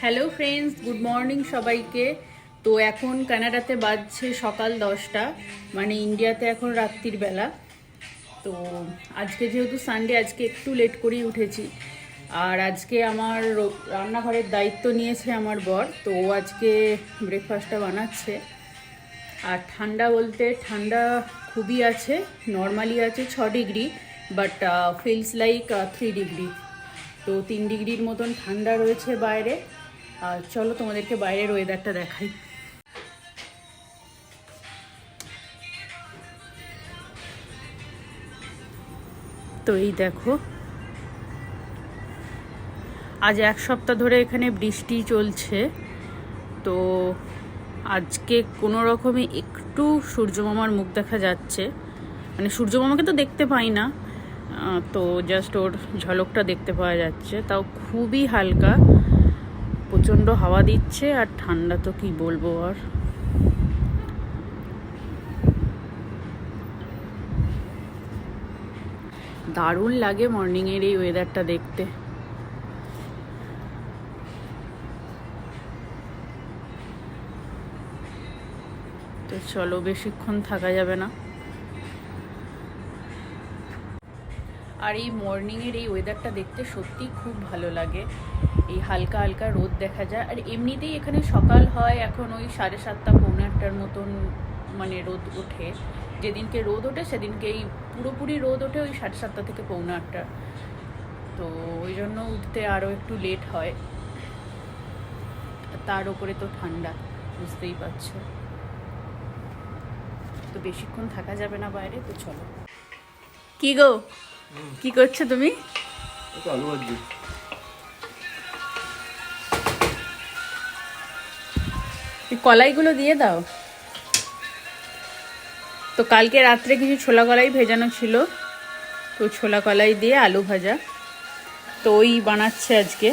Hello friends, good morning সবাইকে। তো এখন কানাডাতে বাজছে সকাল 10টা, মানে ইন্ডিয়াতে এখন রাত্রির বেলা। তো আজকে যেহেতু সানডে, আজকে একটু লেট করেই উঠেছি। আর আজকে আমার রান্নাঘরের দায়িত্ব নিয়েছে আমার বর, তো ও আজকে ব্রেকফাস্টটা বানাচ্ছে। আর ঠান্ডা বলতে ঠান্ডা খুবই আছে, নর্মালি আছে 6 degree, but feels like 3 degree. তো 3 ডিগ্রির মতন ঠান্ডা রয়েছে বাইরে। আর চলো তোমাদেরকে বাইরের ওয়েদারটা দেখাই। তো এই দেখো, আজ 1 সপ্তাহ ধরে এখানে বৃষ্টি চলছে। তো আজকে কোনো রকমে একটু সূর্যমামার মুখ দেখা যাচ্ছে, মানে সূর্যমামাকে তো দেখতে পাই না, তো জাস্ট ওর ঝলকটা দেখতে পাওয়া যাচ্ছে, তাও খুবই হালকা। প্রচণ্ড হাওয়া দিচ্ছে আর ঠান্ডা তো কি বলবো আর। দারুণ লাগে মর্নিংয়ের এই ওয়েদারটা দেখতে। তো চলো, বেশিক্ষণ থাকা যাবে না। আর এই মর্নিংয়ের এই ওয়েদারটা দেখতে সত্যি খুব ভালো লাগে। এই হালকা হালকা রোদ দেখা যায়, আর এমনিতেই এখানে সকাল হয় এখন ওই 7:30 পৌনে 8টার মতন, মানে রোদ ওঠে। যেদিনকে রোদ ওঠে সেদিনকে এই পুরোপুরি রোদ ওঠে ওই 7:30 থেকে পৌনে 8টা। তো ওই জন্য উঠতে আরও একটু লেট হয়। তার উপরে তো ঠান্ডা, বুঝতেই পারছো। তো বেশিক্ষণ থাকা যাবে না বাইরে, তো চলো। কি গো, কি করছো তুমি? আলু ভাজি। কলাইগুলো দিয়ে দাও। তো কালকে রাত্রে কিছু ছোলা কলাই ভেজানো ছিল, তো ছোলা কলাই দিয়ে আলু ভাজা, তো ওই বানাচ্ছে আজকে।